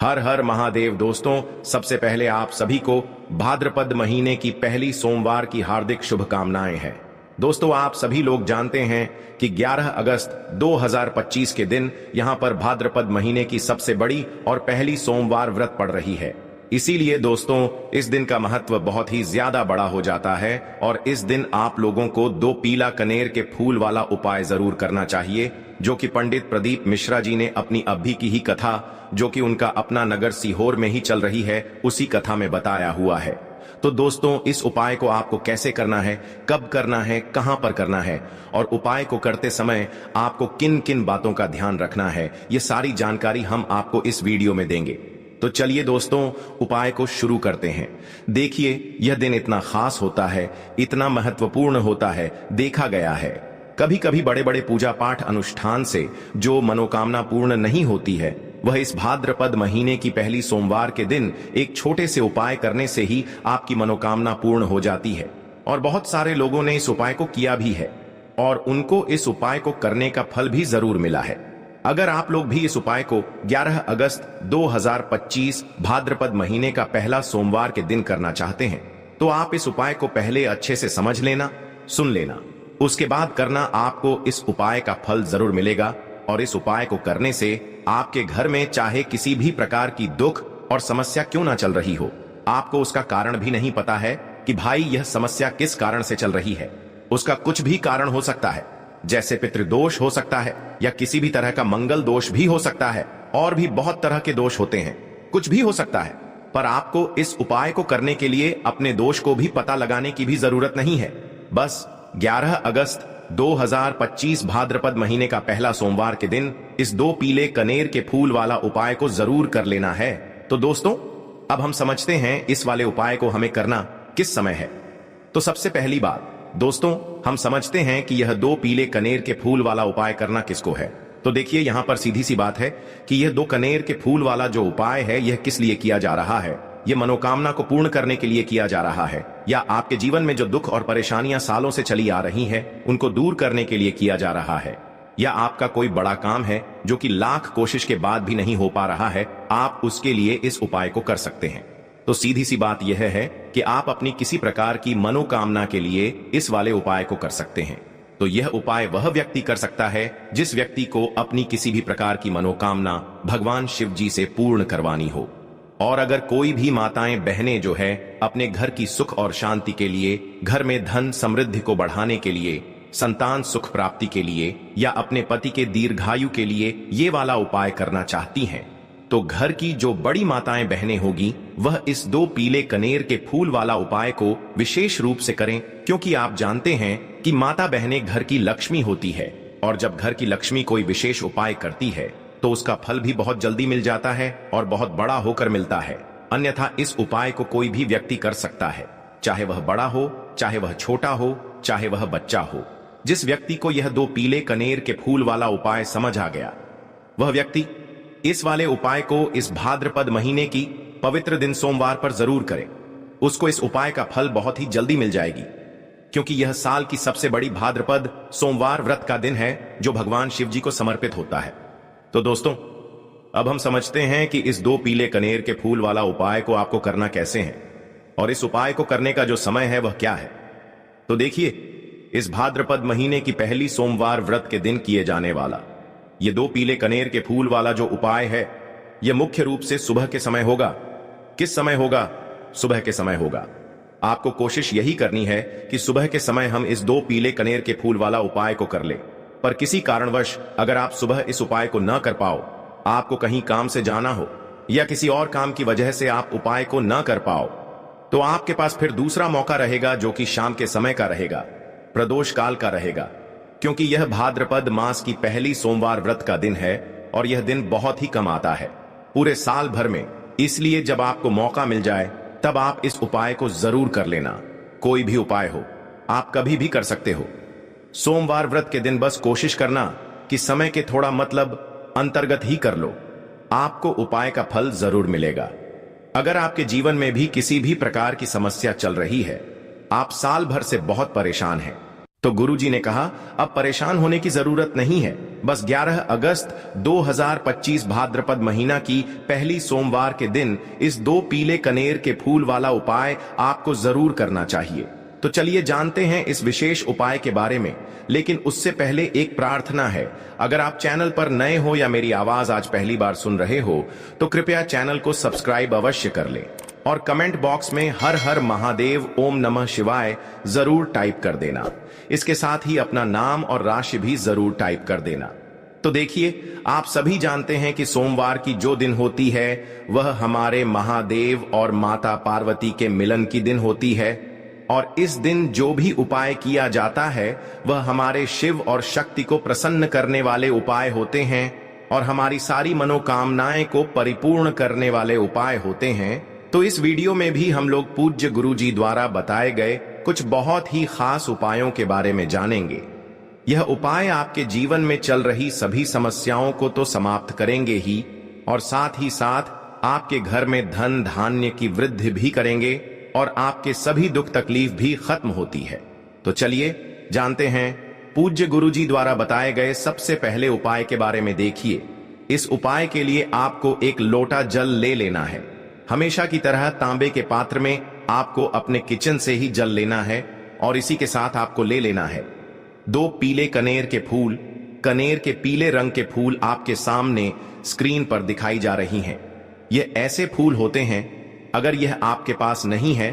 हर हर महादेव। दोस्तों, सबसे पहले आप सभी को भाद्रपद महीने की पहली सोमवार की हार्दिक शुभकामनाएं हैं। दोस्तों, आप सभी लोग जानते हैं कि 11 अगस्त 2025 के दिन यहां पर भाद्रपद महीने की सबसे बड़ी और पहली सोमवार व्रत पड़ रही है। इसीलिए दोस्तों, इस दिन का महत्व बहुत ही ज्यादा बड़ा हो जाता है और इस दिन आप लोगों को 2 पीला कनेर के फूल वाला उपाय जरूर करना चाहिए, जो कि पंडित प्रदीप मिश्रा जी ने अपनी अभी की ही कथा, जो कि उनका अपना नगर सीहोर में ही चल रही है, उसी कथा में बताया हुआ है। तो दोस्तों, इस उपाय को आपको कैसे करना है, कब करना है, कहां पर करना है और उपाय को करते समय आपको किन किन बातों का ध्यान रखना है, ये सारी जानकारी हम आपको इस वीडियो में देंगे। तो चलिए दोस्तों, उपाय को शुरू करते हैं। देखिए, यह दिन इतना खास होता है, इतना महत्वपूर्ण होता है। देखा गया है कभी कभी बड़े बड़े पूजा पाठ अनुष्ठान से जो मनोकामना पूर्ण नहीं होती है, वह इस भाद्रपद महीने की पहली सोमवार के दिन एक छोटे से उपाय करने से ही आपकी मनोकामना पूर्ण हो जाती है। और बहुत सारे लोगों ने इस उपाय को किया भी है और उनको इस उपाय को करने का फल भी जरूर मिला है। अगर आप लोग भी इस उपाय को 11 अगस्त 2025 भाद्रपद महीने का पहला सोमवार के दिन करना चाहते हैं, तो आप इस उपाय को पहले अच्छे से समझ लेना, सुन लेना, उसके बाद करना। आपको इस उपाय का फल जरूर मिलेगा और इस उपाय को करने से आपके घर में चाहे किसी भी प्रकार की दुख और समस्या क्यों ना चल रही हो, आपको उसका कारण भी नहीं पता है कि भाई यह समस्या किस कारण से चल रही है। उसका कुछ भी कारण हो सकता है, जैसे पितृदोष हो सकता है या किसी भी तरह का मंगल दोष भी हो सकता है, और भी बहुत तरह के दोष होते हैं, कुछ भी हो सकता है। पर आपको इस उपाय को करने के लिए अपने दोष को भी पता लगाने की भी जरूरत नहीं है। बस 11 अगस्त 2025 भाद्रपद महीने का पहला सोमवार के दिन इस 2 पीले कनेर के फूल वाला उपाय को जरूर कर लेना है। तो दोस्तों, अब हम समझते हैं इस वाले उपाय को हमें करना किस समय है। तो सबसे पहली बात दोस्तों, हम समझते हैं कि यह 2 पीले कनेर के फूल वाला उपाय करना किसको है। तो देखिए, यहां पर सीधी सी बात है कि यह 2 कनेर के फूल वाला जो उपाय है, यह किस लिए किया जा रहा है। यह मनोकामना को पूर्ण करने के लिए किया जा रहा है, या आपके जीवन में जो दुख और परेशानियां सालों से चली आ रही हैं, उनको दूर करने के लिए किया जा रहा है। या आपका कोई बड़ा काम है जो कि लाख कोशिश के बाद भी नहीं हो पा रहा है, आप उसके लिए इस उपाय को कर सकते हैं। तो सीधी सी बात यह है कि आप अपनी किसी प्रकार की मनोकामना के लिए इस वाले उपाय को कर सकते हैं। तो यह उपाय वह व्यक्ति कर सकता है जिस व्यक्ति को अपनी किसी भी प्रकार की मनोकामना भगवान शिव जी से पूर्ण करवानी हो। और अगर कोई भी माताएं बहनें जो है अपने घर की सुख और शांति के लिए, घर में धन समृद्धि को बढ़ाने के लिए, संतान सुख प्राप्ति के लिए या अपने पति के दीर्घायु के लिए ये वाला उपाय करना चाहती हैं, तो घर की जो बड़ी माताएं बहनें होगी, वह इस 2 पीले कनेर के फूल वाला उपाय को विशेष रूप से करें, क्योंकि आप जानते हैं कि माता बहनें घर की लक्ष्मी होती है और जब घर की लक्ष्मी कोई विशेष उपाय करती है तो उसका फल भी बहुत जल्दी मिल जाता है और बहुत बड़ा होकर मिलता है। अन्यथा इस उपाय को कोई भी व्यक्ति कर सकता है, चाहे वह बड़ा हो, चाहे वह छोटा हो, चाहे वह बच्चा हो। जिस व्यक्ति को यह 2 पीले कनेर के फूल वाला उपाय समझ आ गया, वह व्यक्ति इस वाले उपाय को इस भाद्रपद महीने की पवित्र दिन सोमवार पर जरूर करे। उसको इस उपाय का फल बहुत ही जल्दी मिल जाएगी, क्योंकि यह साल की सबसे बड़ी भाद्रपद सोमवार व्रत का दिन है जो भगवान शिव जी को समर्पित होता है। तो दोस्तों, अब हम समझते हैं कि इस 2 पीले कनेर के फूल वाला उपाय को आपको करना कैसे है और इस उपाय को करने का जो समय है वह क्या है। तो देखिए, इस भाद्रपद महीने की पहली सोमवार व्रत के दिन किए जाने वाला ये 2 पीले कनेर के फूल वाला जो उपाय है, यह मुख्य रूप से सुबह के समय होगा। किस समय होगा? सुबह के समय होगा। आपको कोशिश यही करनी है कि सुबह के समय हम इस 2 पीले कनेर के फूल वाला उपाय को कर ले। पर किसी कारणवश अगर आप सुबह इस उपाय को न कर पाओ, आपको कहीं काम से जाना हो या किसी और काम की वजह से आप उपाय को न कर पाओ, तो आपके पास फिर दूसरा मौका रहेगा, जो कि शाम के समय का रहेगा, प्रदोष काल का रहेगा, क्योंकि यह भाद्रपद मास की पहली सोमवार व्रत का दिन है और यह दिन बहुत ही कम आता है पूरे साल भर में। इसलिए जब आपको मौका मिल जाए तब आप इस उपाय को जरूर कर लेना। कोई भी उपाय हो, आप कभी भी कर सकते हो। सोमवार व्रत के दिन बस कोशिश करना कि समय के थोड़ा मतलब अंतर्गत ही कर लो, आपको उपाय का फल जरूर मिलेगा। अगर आपके जीवन में भी किसी भी प्रकार की समस्या चल रही है, आप साल भर से बहुत परेशान हैं, तो गुरुजी ने कहा, अब परेशान होने की जरूरत नहीं है, बस 11 अगस्त 2025 भाद्रपद महीना की पहली सोमवार के दिन इस 2 पीले कनेर के फूल वाला उपाय आपको जरूर करना चाहिए। तो चलिए जानते हैं इस विशेष उपाय के बारे में, लेकिन उससे पहले एक प्रार्थना है। अगर आप चैनल पर नए हो या मेरी आवाज आज पहली बार सुन रहे हो तो कृपया चैनल को सब्सक्राइब अवश्य कर लें और कमेंट बॉक्स में हर हर महादेव ओम नमः शिवाय जरूर टाइप कर देना। इसके साथ ही अपना नाम और राशि भी जरूर टाइप कर देना। तो देखिए, आप सभी जानते हैं कि सोमवार की जो दिन होती है वह हमारे महादेव और माता पार्वती के मिलन की दिन होती है, और इस दिन जो भी उपाय किया जाता है वह हमारे शिव और शक्ति को प्रसन्न करने वाले उपाय होते हैं और हमारी सारी मनोकामनाएं को परिपूर्ण करने वाले उपाय होते हैं। तो इस वीडियो में भी हम लोग पूज्य गुरुजी द्वारा बताए गए कुछ बहुत ही खास उपायों के बारे में जानेंगे। यह उपाय आपके जीवन में चल रही सभी समस्याओं को तो समाप्त करेंगे ही, और साथ ही साथ आपके घर में धन धान्य की वृद्धि भी करेंगे और आपके सभी दुख तकलीफ भी खत्म होती है। तो चलिए जानते हैं पूज्य गुरुजी द्वारा बताए गए सबसे पहले उपाय के बारे में। देखिए, इस उपाय के लिए आपको एक लोटा जल ले लेना है। हमेशा की तरह तांबे के पात्र में आपको अपने किचन से ही जल लेना है और इसी के साथ आपको ले लेना है 2 पीले कनेर के फूल। कनेर के पीले रंग के फूल आपके सामने स्क्रीन पर दिखाई जा रही हैं। ये ऐसे फूल होते हैं, अगर यह आपके पास नहीं है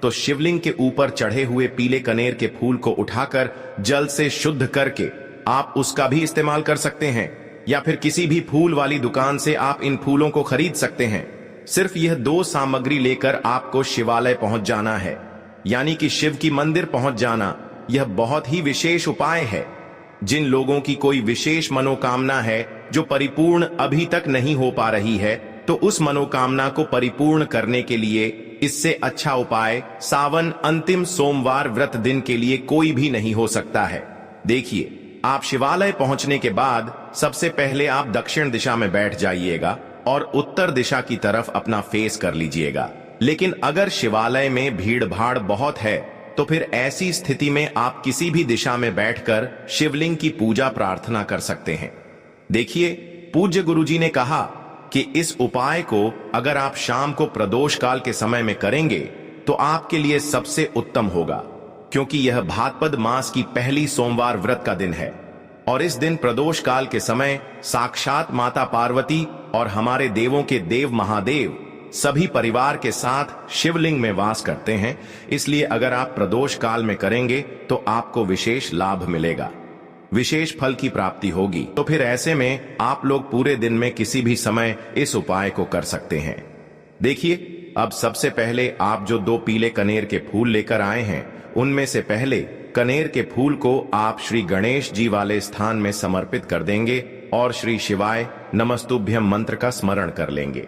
तो शिवलिंग के ऊपर चढ़े हुए पीले कनेर के फूल को उठाकर जल से शुद्ध करके आप उसका भी इस्तेमाल कर सकते हैं, या फिर किसी भी फूल वाली दुकान से आप इन फूलों को खरीद सकते हैं। सिर्फ यह 2 सामग्री लेकर आपको शिवालय पहुंच जाना है, यानी कि शिव की मंदिर पहुंच जाना। यह बहुत ही विशेष उपाय है। जिन लोगों की कोई विशेष मनोकामना है जो परिपूर्ण अभी तक नहीं हो पा रही है, तो उस मनोकामना को परिपूर्ण करने के लिए इससे अच्छा उपाय सावन अंतिम सोमवार व्रत दिन के लिए कोई भी नहीं हो सकता है। देखिए, आप शिवालय पहुंचने के बाद सबसे पहले आप दक्षिण दिशा में बैठ जाइएगा और उत्तर दिशा की तरफ अपना फेस कर लीजिएगा। लेकिन अगर शिवालय में भीड़ भाड़ बहुत है तो फिर ऐसी स्थिति में आप किसी भी दिशा में बैठकर शिवलिंग की पूजा प्रार्थना कर सकते हैं। देखिए, पूज्य गुरुजी ने कहा कि इस उपाय को अगर आप शाम को प्रदोष काल के समय में करेंगे तो आपके लिए सबसे उत्तम होगा, क्योंकि यह भाद्रपद मास की पहली सोमवार व्रत का दिन है और इस दिन प्रदोष काल के समय साक्षात माता पार्वती और हमारे देवों के देव महादेव सभी परिवार के साथ शिवलिंग में वास करते हैं। इसलिए अगर आप प्रदोष काल में करेंगे तो आपको विशेष लाभ मिलेगा, विशेष फल की प्राप्ति होगी। तो फिर ऐसे में आप लोग पूरे दिन में किसी भी समय इस उपाय को कर सकते हैं। देखिए, अब सबसे पहले आप जो 2 पीले कनेर के फूल लेकर आए हैं, उनमें से पहले कनेर के फूल को आप श्री गणेश जी वाले स्थान में समर्पित कर देंगे और श्री शिवाय नमस्तुभ्यम मंत्र का स्मरण कर लेंगे।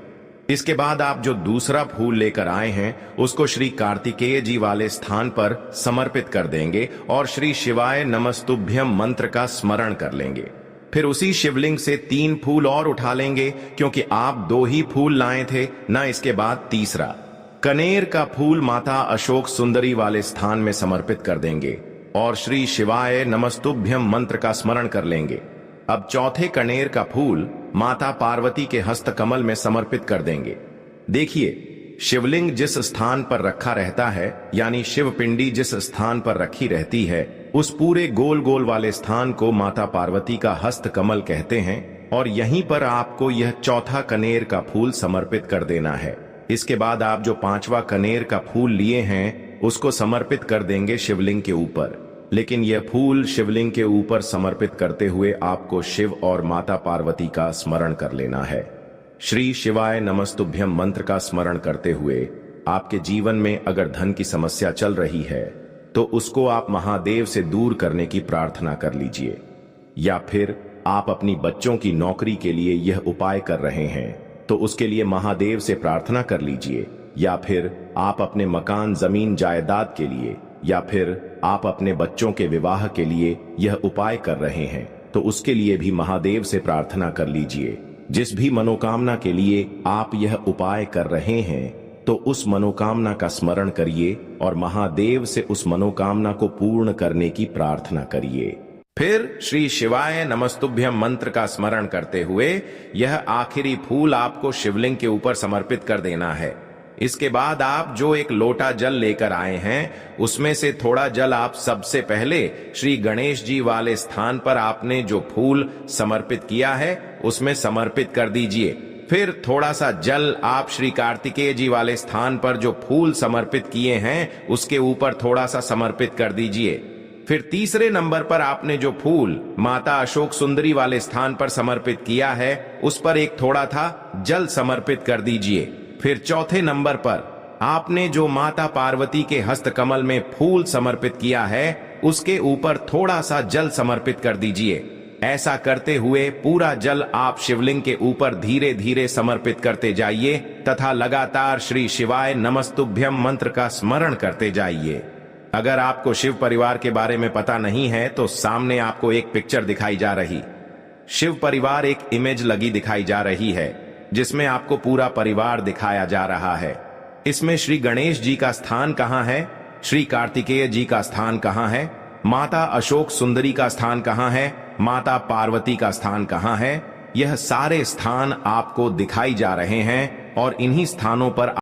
इसके बाद आप जो दूसरा फूल लेकर आए हैं उसको श्री कार्तिकेय जी वाले स्थान पर समर्पित कर देंगे और श्री शिवाय नमस्तुभ्यम मंत्र का स्मरण कर लेंगे। फिर उसी शिवलिंग से 3 फूल और उठा लेंगे, क्योंकि आप 2 ही फूल लाए थे ना। इसके बाद तीसरा कनेर का फूल माता अशोक सुंदरी वाले स्थान में समर्पित कर देंगे और श्री शिवाय नमस्तुभ्यम मंत्र का स्मरण कर लेंगे। अब चौथे कनेर का फूल माता पार्वती के हस्त कमल में समर्पित कर देंगे। देखिए, शिवलिंग जिस स्थान पर रखा रहता है, यानी शिव पिंडी जिस स्थान पर रखी रहती है, उस पूरे गोल गोल वाले स्थान को माता पार्वती का हस्त कमल कहते हैं और यहीं पर आपको यह चौथा कनेर का फूल समर्पित कर देना है। इसके बाद आप जो 5वां कनेर का फूल लिए हैं उसको समर्पित कर देंगे शिवलिंग के ऊपर। लेकिन यह फूल शिवलिंग के ऊपर समर्पित करते हुए आपको शिव और माता पार्वती का स्मरण कर लेना है। श्री शिवाय नमस्तुभ्यम मंत्र का स्मरण करते हुए आपके जीवन में अगर धन की समस्या चल रही है तो उसको आप महादेव से दूर करने की प्रार्थना कर लीजिए, या फिर आप अपनी बच्चों की नौकरी के लिए यह उपाय कर रहे हैं तो उसके लिए महादेव से प्रार्थना कर लीजिए, या फिर आप अपने मकान जमीन जायदाद के लिए, या फिर आप अपने बच्चों के विवाह के लिए यह उपाय कर रहे हैं तो उसके लिए भी महादेव से प्रार्थना कर लीजिए। जिस भी मनोकामना के लिए आप यह उपाय कर रहे हैं तो उस मनोकामना का स्मरण करिए और महादेव से उस मनोकामना को पूर्ण करने की प्रार्थना करिए। फिर श्री शिवाय नमस्तुभ्यम मंत्र का स्मरण करते हुए यह आखिरी फूल आपको शिवलिंग के ऊपर समर्पित कर देना है। इसके बाद आप जो एक लोटा जल लेकर आए हैं उसमें से थोड़ा जल आप सबसे पहले श्री गणेश जी वाले स्थान पर आपने जो फूल समर्पित किया है उसमें समर्पित कर दीजिए। फिर थोड़ा सा जल आप श्री कार्तिकेय जी वाले स्थान पर जो फूल समर्पित किए हैं उसके ऊपर थोड़ा सा समर्पित कर दीजिए। फिर तीसरे नंबर पर आपने जो फूल माता अशोक सुंदरी वाले स्थान पर समर्पित किया है उस पर एक थोड़ा था जल समर्पित कर दीजिए। फिर चौथे नंबर पर आपने जो माता पार्वती के हस्त कमल में फूल समर्पित किया है उसके ऊपर थोड़ा सा जल समर्पित कर दीजिए। ऐसा करते हुए पूरा जल आप शिवलिंग के ऊपर धीरे धीरे समर्पित करते जाइए तथा लगातार श्री शिवाय नमस्तुभ्यम मंत्र का स्मरण करते जाइए। अगर आपको शिव परिवार के बारे में पता नहीं है तो सामने आपको एक पिक्चर दिखाई जा रही, शिव परिवार एक इमेज लगी दिखाई जा रही है जिसमें आपको पूरा परिवार दिखाया जा रहा है। इसमें श्री गणेश जी का स्थान कहां है, श्री कार्तिकेय जी का स्थान कहां है, माता अशोक सुंदरी का स्थान कहां है, माता पार्वती का स्थान कहां है, यह सारे स्थान आपको दिखाई जा रहे हैं और इन्हीं स्थानों पर